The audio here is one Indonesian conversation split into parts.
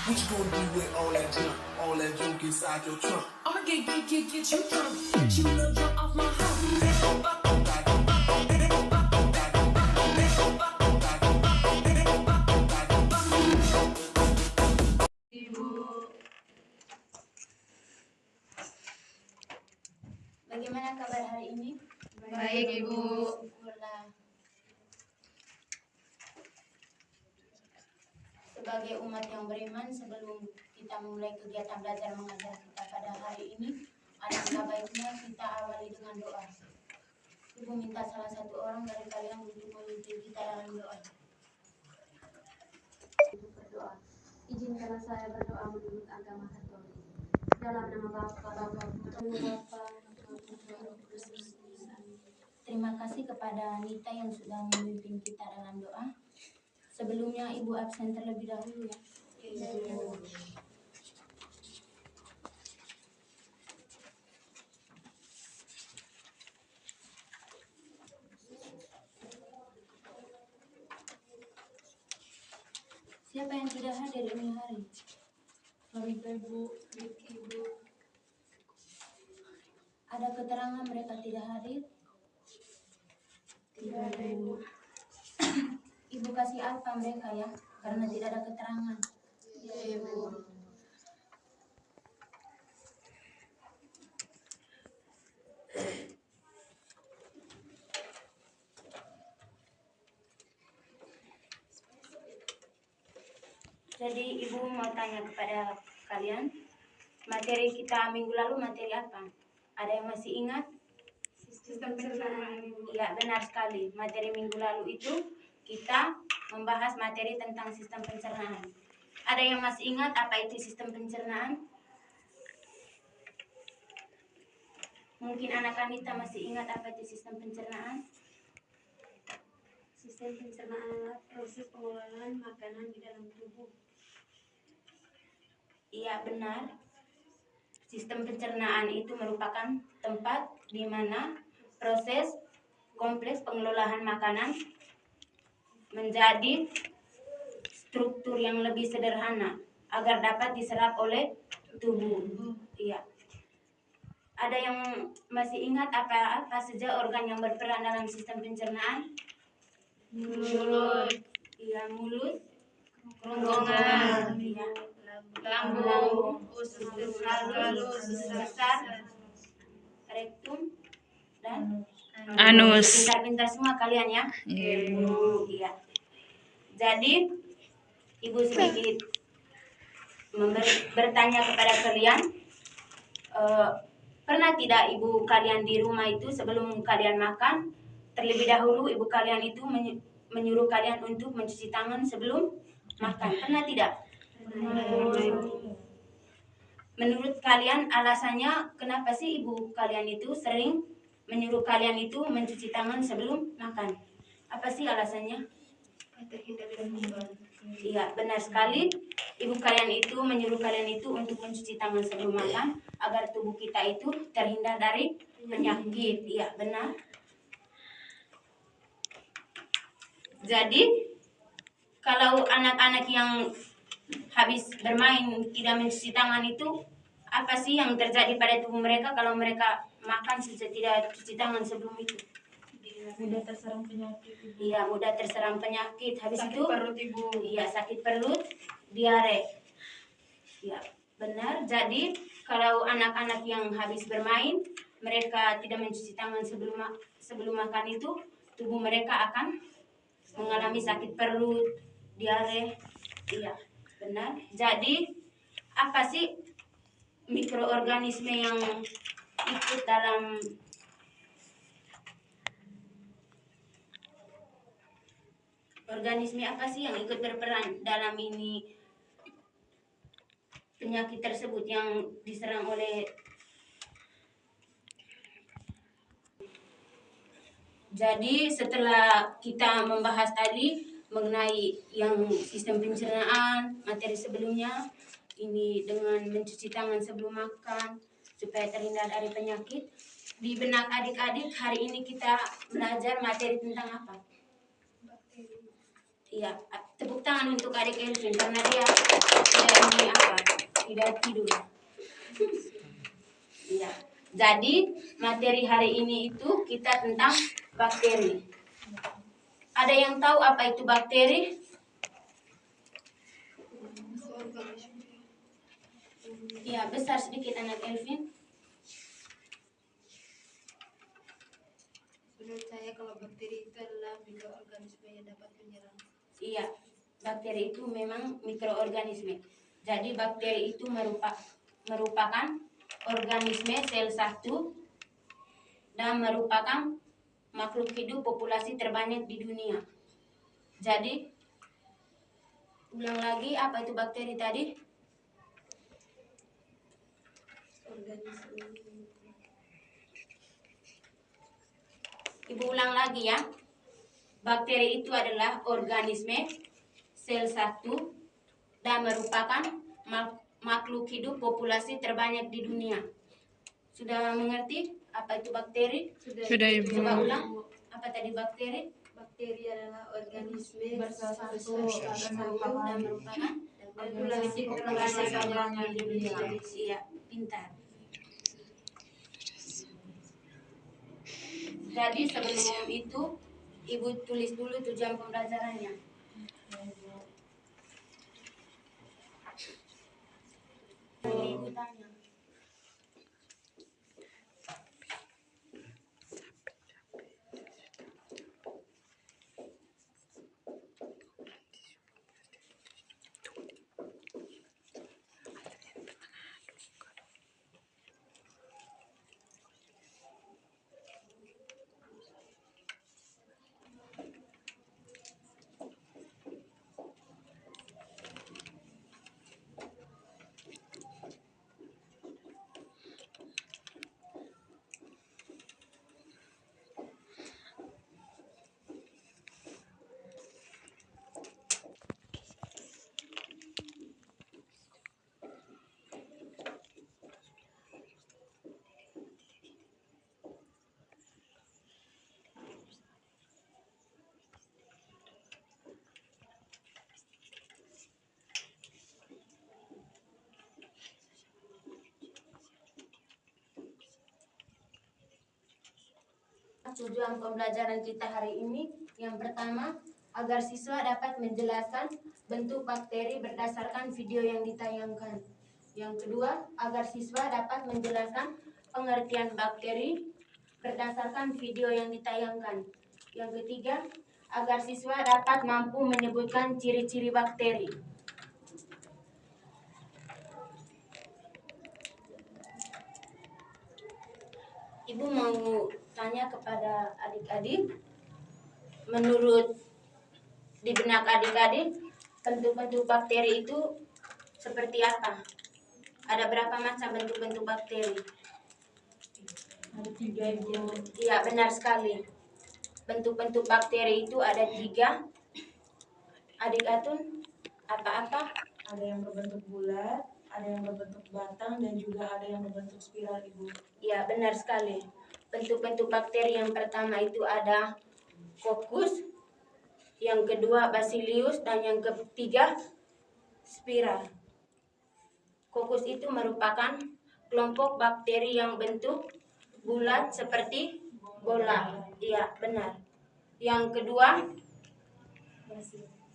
What you gonna do with all that junk inside your trunk? I'ma get you drunk. Get you little drunk off my hump. Bagaimana kabar hari ini? Baik, Ibu. Syukurlah. Sebagai umat yang beriman, sebelum kita memulai kegiatan belajar mengajar kita pada hari ini, alangkah baiknya kita awali dengan doa. Ibu minta salah satu orang dari kalian untuk memimpin kita dalam doa. Ibu berdoa. Izinkanlah saya berdoa menurut agama Katolik. Dalam nama Bapa, Terima kasih kepada Nita yang sudah memimpin kita dalam doa. Sebelumnya Ibu absen terlebih dahulu ya. Siapa yang tidak hadir ini hari? Ibu. Ada keterangan mereka tidak hadir? Tidak ada, Ibu. Ibu kasih apa mereka ya? Karena tidak ada keterangan. Ya, Ibu. Jadi Ibu mau tanya kepada kalian, materi kita minggu lalu materi apa? Ada yang masih ingat? Sistem pencernaan, Ibu. Iya, benar sekali. Materi minggu lalu itu kita membahas materi tentang sistem pencernaan. Ada yang masih ingat apa itu sistem pencernaan? Mungkin anak Anita masih ingat apa itu sistem pencernaan? Sistem pencernaan adalah proses pengolahan makanan di dalam tubuh. Iya, benar. Sistem pencernaan itu merupakan tempat di mana proses kompleks pengelolaan makanan menjadi struktur yang lebih sederhana agar dapat diserap oleh tubuh. Iya. Ada yang masih ingat apa saja organ yang berperan dalam sistem pencernaan? Mulut, Iya, mulut, kerongkongan, iya, lambung, usus besar, rektum, dan Anus. pintar-pintar semua kalian ya. Iya. Jadi Ibu sedikit bertanya kepada kalian, pernah tidak ibu kalian di rumah itu sebelum kalian makan, terlebih dahulu ibu kalian itu menyuruh kalian untuk mencuci tangan sebelum makan? Pernah tidak? Menurut kalian alasannya kenapa sih ibu kalian itu sering menyuruh kalian itu mencuci tangan sebelum makan? Apa sih alasannya? terhindar dari kuman. Iya, benar sekali. Ibu kalian itu menyuruh kalian itu untuk mencuci tangan sebelum makan agar tubuh kita itu terhindar dari penyakit. Iya, benar. Jadi, kalau anak-anak yang habis bermain tidak mencuci tangan itu, apa sih yang terjadi pada tubuh mereka kalau mereka makan tidak cuci tangan sebelum itu? Mudah terserang penyakit, Ibu. Iya, mudah terserang penyakit. Habis Sakit itu, perut, Ibu. iya, sakit perut, diare. Iya, benar. Jadi, kalau anak-anak yang habis bermain, mereka tidak mencuci tangan sebelum makan itu, tubuh mereka akan mengalami sakit perut, diare. Iya, benar. Jadi, apa sih mikroorganisme yang ikut dalam organisme apa sih yang ikut berperan dalam ini penyakit tersebut yang diserang oleh? Jadi setelah kita membahas tadi mengenai yang sistem pencernaan, materi sebelumnya ini dengan mencuci tangan sebelum makan supaya terhindar dari penyakit, di benak adik-adik hari ini kita belajar materi tentang apa? Iya, tepuk tangan untuk adik Elvin karena dia tidak tidur. Iya. Jadi materi hari ini itu kita tentang bakteri. Ada yang tahu apa itu bakteri? Iya, besar sedikit anak Elvin. Menurut saya kalau bakteri itu adalah mikroorganisme yang dapat menyerang. Iya, bakteri itu memang mikroorganisme. Jadi bakteri itu merupakan organisme sel satu dan merupakan makhluk hidup populasi terbanyak di dunia. Jadi, ulang lagi apa itu bakteri tadi? Ibu ulang lagi ya. Bakteri itu adalah organisme sel satu dan merupakan makhluk hidup populasi terbanyak di dunia. Sudah mengerti apa itu bakteri? Sudah, Ibu. Coba ulang. Apa tadi bakteri? Bakteri adalah organisme Bersatu dan Dan merupakan populasi terbanyak di dunia. Iya, pintar. Jadi sebelum itu Ibu tulis dulu tujuan pembelajarannya. Ibu tanya. Tujuan pembelajaran kita hari ini yang pertama, agar siswa dapat menjelaskan bentuk bakteri berdasarkan video yang ditayangkan. Yang kedua, agar siswa dapat menjelaskan pengertian bakteri berdasarkan video yang ditayangkan. Yang ketiga, agar siswa dapat mampu menyebutkan ciri-ciri bakteri. Ibu mau tanya kepada adik-adik, menurut di benak adik-adik, bentuk-bentuk bakteri itu seperti apa? Ada berapa macam bentuk-bentuk bakteri? Ada 3, Ibu. Iya, benar sekali. Bentuk-bentuk bakteri itu ada 3. Adik Atun, apa-apa? Ada yang berbentuk bulat, ada yang berbentuk batang, dan juga ada yang berbentuk spiral, Ibu. Iya, benar sekali. Bentuk-bentuk bakteri yang pertama itu ada Coccus, yang kedua Bacillus, dan yang ketiga spiral. Coccus itu merupakan kelompok bakteri yang bentuk bulat seperti bola. Iya, benar. Yang kedua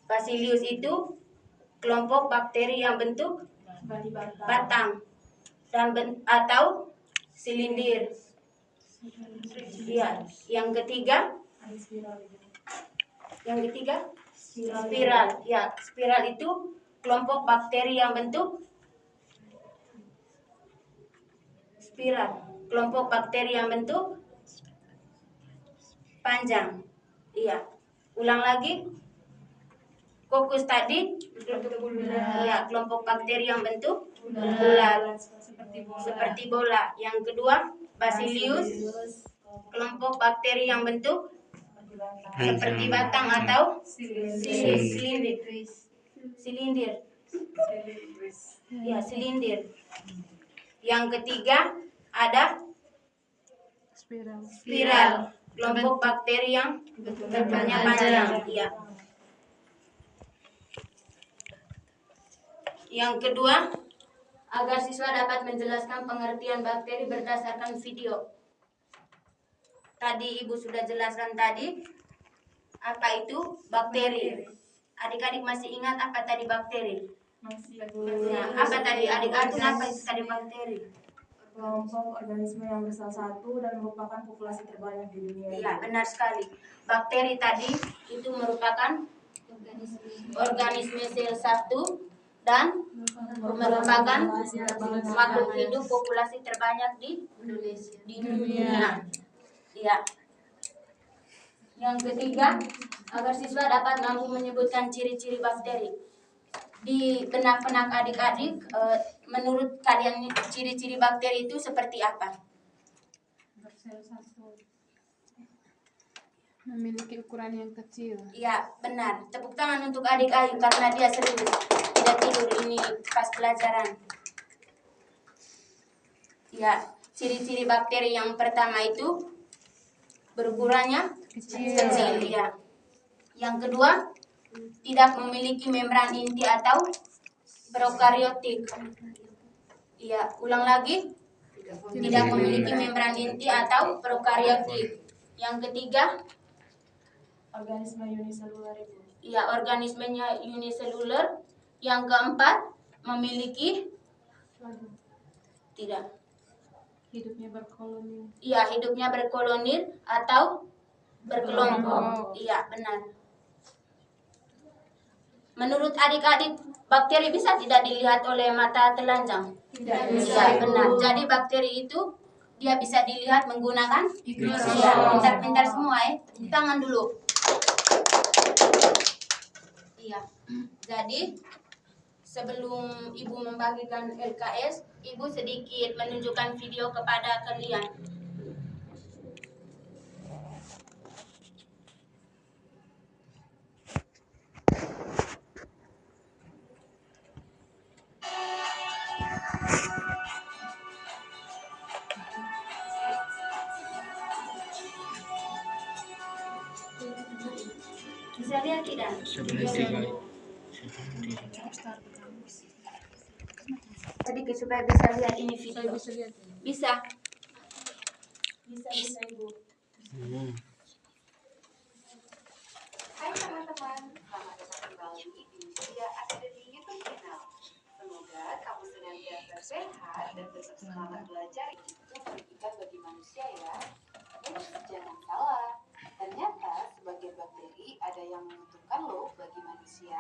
Bacillus itu kelompok bakteri yang bentuk batang dan atau silindir. Iya, yang ketiga Ada spiral, Ibu. spiral. Ya, spiral itu kelompok bakteri yang bentuk spiral. Kelompok bakteri yang bentuk panjang. Iya. Ulang lagi. Coccus tadi iya, kelompok bakteri yang bentuk bulat seperti bola. Yang kedua Bacillus, kelompok bakteri yang bentuk seperti batang atau silindir. Ya, silindir. Yang ketiga ada spiral, kelompok bakteri yang bentuknya panjang. Iya. Yang kedua, agar siswa dapat menjelaskan pengertian bakteri berdasarkan video. Tadi Ibu sudah jelaskan tadi apa itu bakteri. Adik-adik masih ingat apa tadi bakteri? Masih Nah, apa tadi adik-adik apa itu tadi bakteri? kelompok organisme yang bersel satu dan merupakan populasi terbanyak di dunia. Iya, benar sekali. Bakteri tadi itu merupakan organisme sel satu dan merupakan makhluk hidup populasi terbanyak di dunia. Iya. Yang ketiga, agar siswa dapat mampu menyebutkan ciri-ciri bakteri. Di benak-benak adik-adik, menurut kalian ciri-ciri bakteri itu seperti apa? Memiliki ukuran yang kecil. Iya, benar. Tepuk tangan untuk adik-adik karena dia serius. Tidak tidur ini pas pelajaran. Ya, ciri-ciri bakteri yang pertama itu berukurannya kecil. Ya. Yang kedua, tidak memiliki membran inti atau prokariotik. Ya, ulang lagi. Tidak memiliki membran inti atau prokariotik. Yang ketiga, Organisme uniseluler itu. ya, organismenya uniseluler. Yang keempat, memiliki tidak. Hidupnya berkoloni. Iya, hidupnya berkolonir atau berkelompok. Iya, benar. Menurut adik-adik, bakteri bisa tidak dilihat oleh mata telanjang? Tidak Iya, benar. Jadi bakteri itu dia bisa dilihat menggunakan mikroskop. Iya, pintar-pintar semua ya. Tepuk tangan dulu. Iya. Jadi sebelum Ibu membagikan LKS, Ibu sedikit menunjukkan video kepada kalian. Bisa lihat tidak? Sedikit supaya bisa lihat ini video. Bisa. Bisa Ibu. Hai teman-teman, selamat datang kembali di Media Academy YouTube channel. Semoga kamu senantiasa sehat dan tetap semangat belajar. Itu pendidikan bagi manusia ya. Jangan salah, ternyata sebagian bakteri ada yang menguntungkan loh bagi manusia.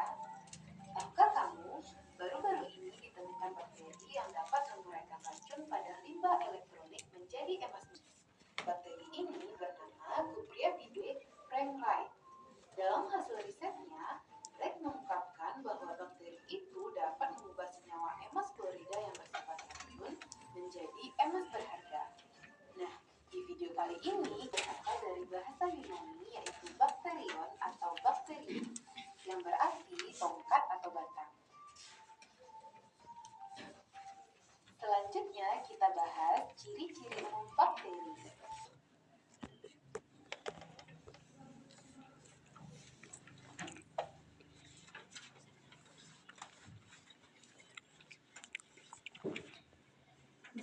Tahukah kamu, baru-baru ini ditemukan bakteri yang dapat menguraikan racun pada limbah elektronik menjadi emas. Bakteri ini bernama Cupriapidae prankrai. Dalam hasil risetnya, Black mengungkapkan bahwa bakteri itu dapat mengubah senyawa emas klorida yang bersifat racun menjadi emas berharga. Nah, di video kali ini berasal dari bahasa Yunani yaitu bakterion atau bakteri yang berarti tongkat atau batang. Selanjutnya kita bahas ciri-ciri umum bakteri.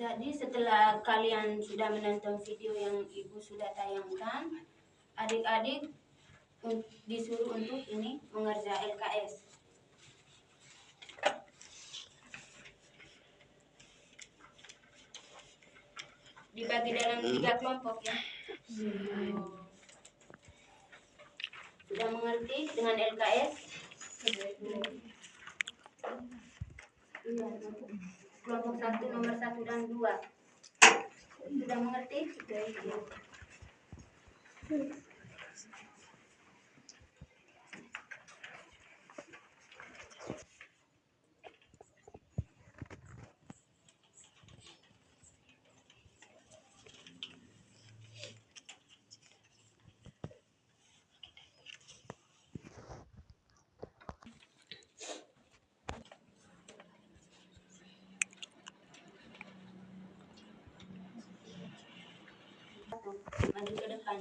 Jadi setelah kalian sudah menonton video yang Ibu sudah tayangkan, adik-adik disuruh untuk ini mengerjakan LKS. Dibagi dalam 3 kelompok ya. Sudah mengerti dengan LKS? Kelompok 1 nomor 1 dan 2. Sudah mengerti? Sudah. Maju ke depan.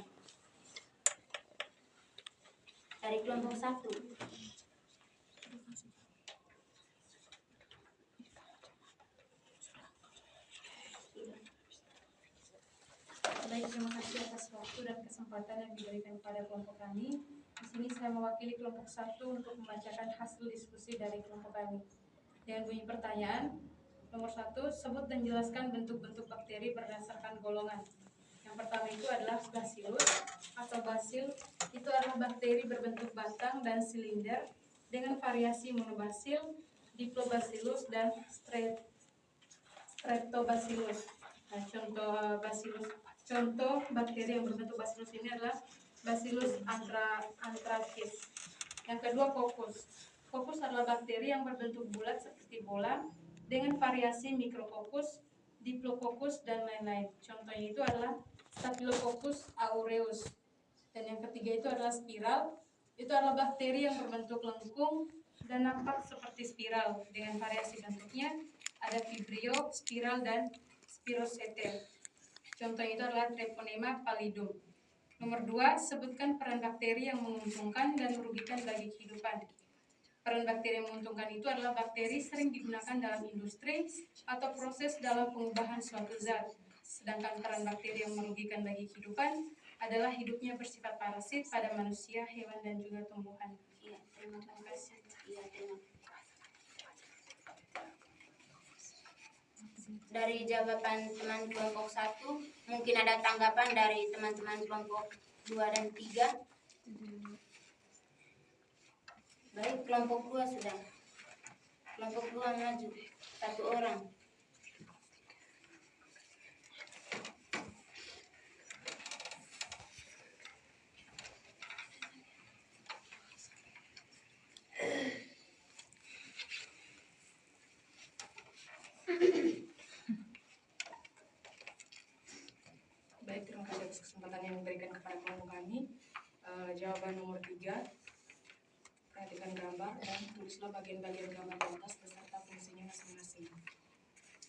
Dari kelompok 1. berterima kasih atas waktu dan kesempatan yang diberikan kepada kelompok kami. Di sini saya mewakili kelompok 1 untuk membacakan hasil diskusi dari kelompok kami. Dengan bunyi pertanyaan, nomor 1, sebut dan jelaskan bentuk-bentuk bakteri berdasarkan golongan. Yang pertama itu adalah Bacillus atau basil. Itu adalah bakteri berbentuk batang dan silinder dengan variasi monobacil, diplobacillus, dan streptobacillus. Nah, contoh bakteri yang berbentuk bacillus ini adalah Bacillus anthracis. Yang kedua, Coccus. Coccus adalah bakteri yang berbentuk bulat seperti bola dengan variasi Micrococcus, Diplococcus, dan lain-lain. Contohnya itu adalah Staphylococcus aureus. Dan yang ketiga itu adalah spiral. Itu adalah bakteri yang berbentuk lengkung dan nampak seperti spiral dengan variasi bentuknya ada vibrio, spiral, dan spirochetes. Contohnya itu adalah Treponema pallidum. Nomor 2, sebutkan peran bakteri yang menguntungkan dan merugikan bagi kehidupan. Peran bakteri yang menguntungkan itu adalah bakteri sering digunakan dalam industri atau proses dalam pengubahan suatu zat. Sedangkan peran bakteri yang merugikan bagi kehidupan adalah hidupnya bersifat parasit pada manusia, hewan, dan juga tumbuhan. Iya, terima kasih. Iya, terima kasih. Dari jawaban teman kelompok 1, mungkin ada tanggapan dari teman-teman kelompok 2 dan 3. Baik, kelompok 2 sudah. Kelompok 2 maju. 1 orang. Baik, terima kasih atas kesempatan yang diberikan kepada kelompok kami. Jawaban nomor 3, perhatikan gambar dan tulislah bagian-bagian gambar di atas beserta fungsinya masing-masing.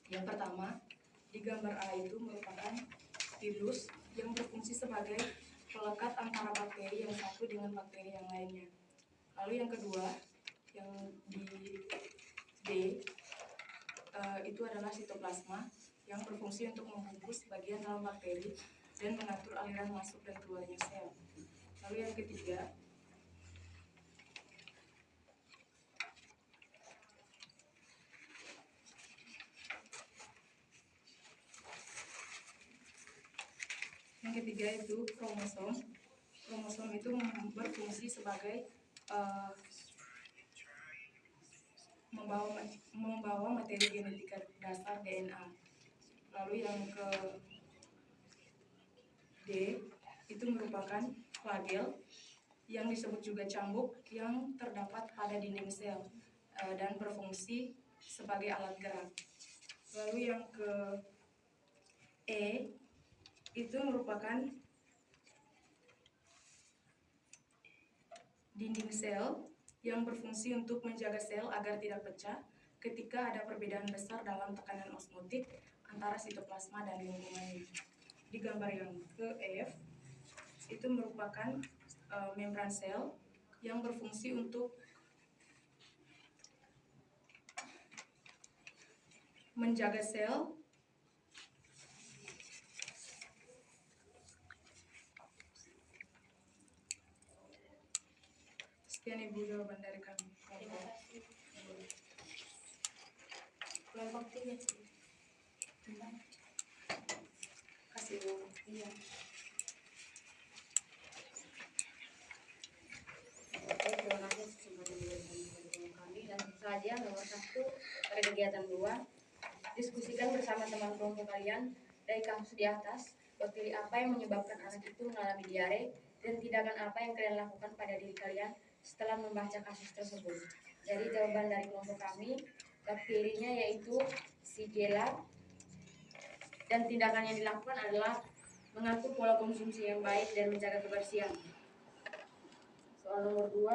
Yang pertama, di gambar A itu merupakan pilus yang berfungsi sebagai pelekat antara bakteri yang satu dengan bakteri yang lainnya. Lalu yang kedua, yang di D, itu adalah sitoplasma yang berfungsi untuk membungkus bagian dalam bakteri dan mengatur aliran masuk dan keluarnya sel. Lalu yang ketiga, itu kromosom. Kromosom itu berfungsi sebagai membawa materi genetika dasar DNA. Lalu yang ke D itu merupakan flagel yang disebut juga cambuk yang terdapat pada dinding sel dan berfungsi sebagai alat gerak. Lalu yang ke E itu merupakan dinding sel yang berfungsi untuk menjaga sel agar tidak pecah ketika ada perbedaan besar dalam tekanan osmotik antara sitoplasma dan lingkungannya. Di gambar yang ke F itu merupakan membran sel yang berfungsi untuk menjaga sel Sekian Ibu jawaban dari kami. Terima kasih. Kelompok 3. Kasih Bu. Iya. Baik, terima kasih kesempatan yang diberikan kepada kami. Dan tentu saja nomor 1 pada kegiatan 2, diskusikan bersama teman kelompok kalian dari kasus di atas bakteri apa yang menyebabkan anak itu mengalami diare dan tindakan apa yang kalian lakukan pada diri kalian setelah membaca kasus tersebut. Jadi jawaban dari kelompok kami, bakterinya yaitu Shigella, dan tindakan yang dilakukan adalah mengatur pola konsumsi yang baik dan menjaga kebersihan. Soal nomor 2,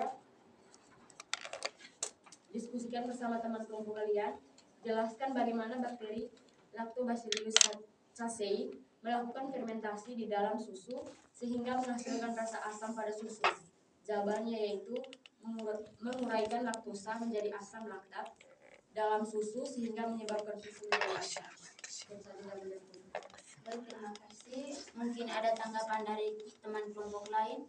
diskusikan bersama teman kelompok kalian, jelaskan bagaimana bakteri Lactobacillus casei melakukan fermentasi di dalam susu sehingga menghasilkan rasa asam pada susu. Jawabannya yaitu menguraikan laktosa menjadi asam laktat dalam susu sehingga menyebabkan susu menjadi asam. Baik, terima kasih. Oke, mungkin ada tanggapan dari teman kelompok lain.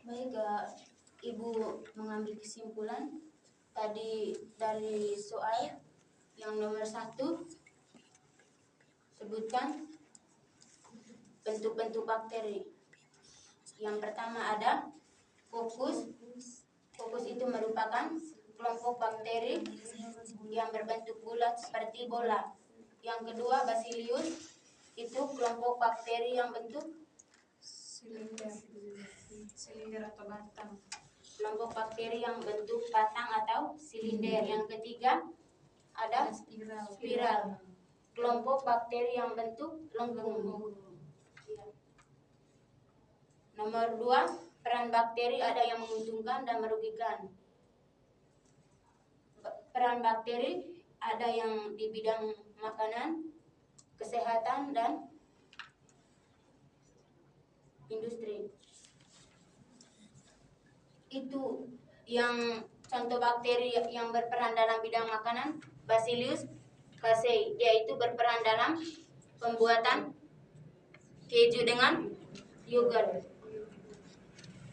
Baik, Ibu mengambil kesimpulan tadi dari soal yang nomor 1, sebutkan bentuk-bentuk bakteri. Yang pertama ada kokus. Kokus itu merupakan kelompok bakteri yang berbentuk bulat seperti bola. Yang kedua Bacillus, itu kelompok bakteri yang bentuk Silinder atau batang. kelompok bakteri yang bentuk batang atau silinder. Yang ketiga ada spiral, kelompok bakteri yang bentuk lengkung. Ya. Nomor 2, peran bakteri ada yang menguntungkan dan merugikan. Peran bakteri ada yang di bidang makanan, kesehatan, dan industri. Itu yang contoh bakteri yang berperan dalam bidang makanan, Bacillus casei, dia itu berperan dalam pembuatan keju dengan yogurt.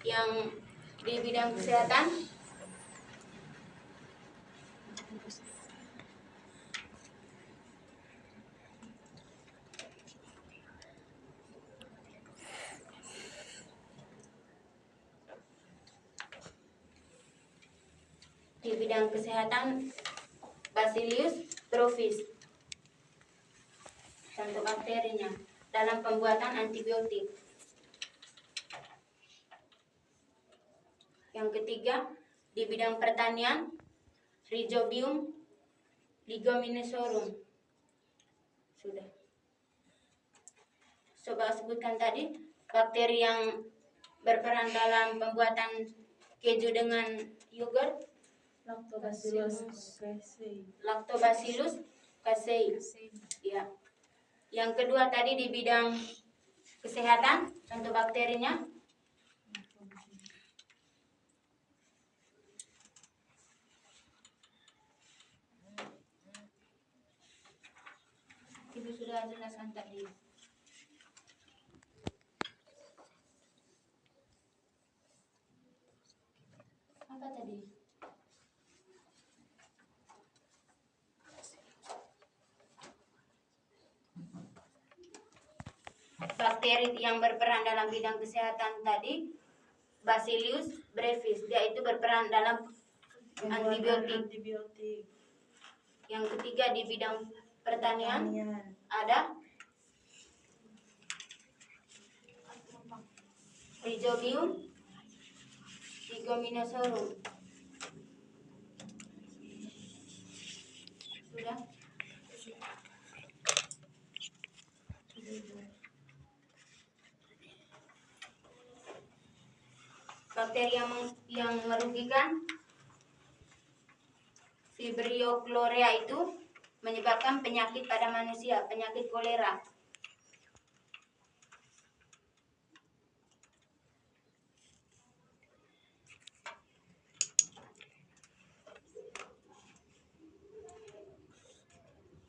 Yang di bidang kesehatan, Bacillus strophes, contoh bakterinya dalam pembuatan antibiotik. Yang ketiga, di bidang pertanian, Rhizobium leguminosarum. Sudah. Coba sebutkan tadi bakteri yang berperan dalam pembuatan keju dengan yogurt. Lactobacillus casei. Ya. Yang kedua tadi di bidang kesehatan, contoh bakterinya Ibu sudah jelaskan tadi. Apa tadi? Bakteri yang berperan dalam bidang kesehatan tadi, Bacillus brevis, dia itu berperan dalam antibiotik. Yang ketiga di bidang pertanian ada Rhizobium leguminosarum. Sudah? Bakteri yang merugikan, Vibrio chlorella itu menyebabkan penyakit pada manusia, penyakit kolera.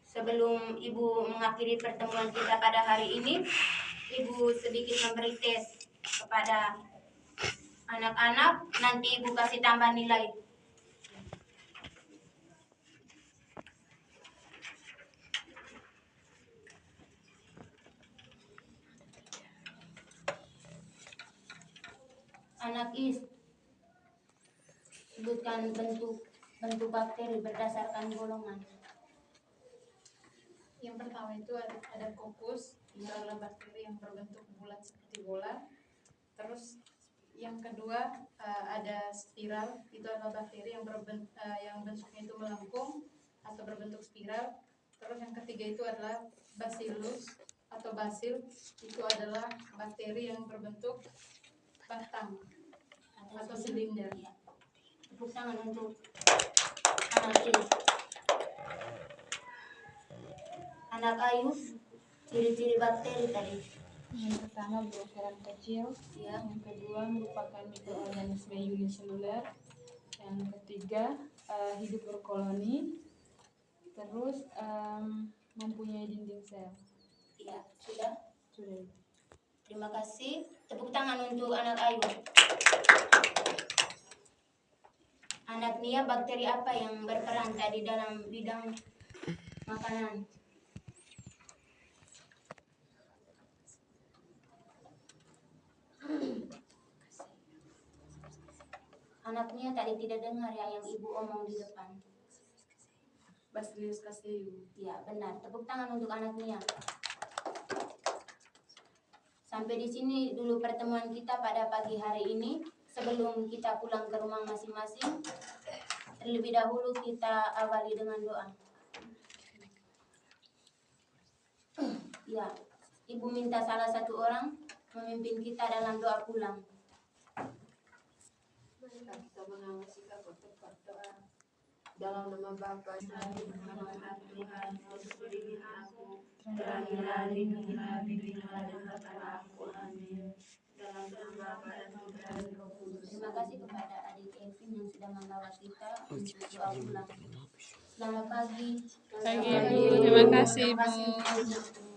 Sebelum Ibu mengakhiri pertemuan kita pada hari ini, Ibu sedikit memberi tes kepada anak-anak, nanti Ibu kasih tambah nilai. Anak Is, sebutkan bentuk bakteri berdasarkan golongan. Yang pertama itu ada kokus, itu adalah bakteri yang berbentuk bulat seperti bola. Terus yang kedua ada spiral, itu adalah bakteri yang bentuknya itu melengkung atau berbentuk spiral. Terus yang ketiga itu adalah Bacillus atau basil, itu adalah bakteri yang berbentuk batang atau silinder. Tepuk tangan untuk anak Is. Anak Ayu, ciri-ciri bakteri tadi. Yang pertama berukuran kecil, Ya. yang kedua merupakan mikroorganisme uniseluler, yang ketiga hidup berkoloni, terus mempunyai dinding sel. Ya, sudah. Sudah. Terima kasih. Tepuk tangan untuk anak Ayu. Anak Nia, bakteri apa yang berperan tadi dalam bidang makanan? Anaknya tadi tidak dengar ya yang ibu omong di depan. Bacillus casei. Ya, benar. Tepuk tangan untuk anaknya. Sampai di sini dulu pertemuan kita pada pagi hari ini. Sebelum kita pulang ke rumah masing-masing, terlebih dahulu kita awali dengan doa. Ya, Ibu minta salah satu orang memimpin kita dalam doa pulang. Kita mengawasi berdoa dalam nama Bapa dan Tuhan, berikan aku teranglah lindungilah bimbinglah dan katalah aku amin. Dalam nama Bapa dan Tuhan dan Roh Kudus. Terima kasih kepada adik Kevin yang sudah membawa kita untuk doa pulang. Selamat pagi. Pagi, Ibu. Terima kasih, Ibu.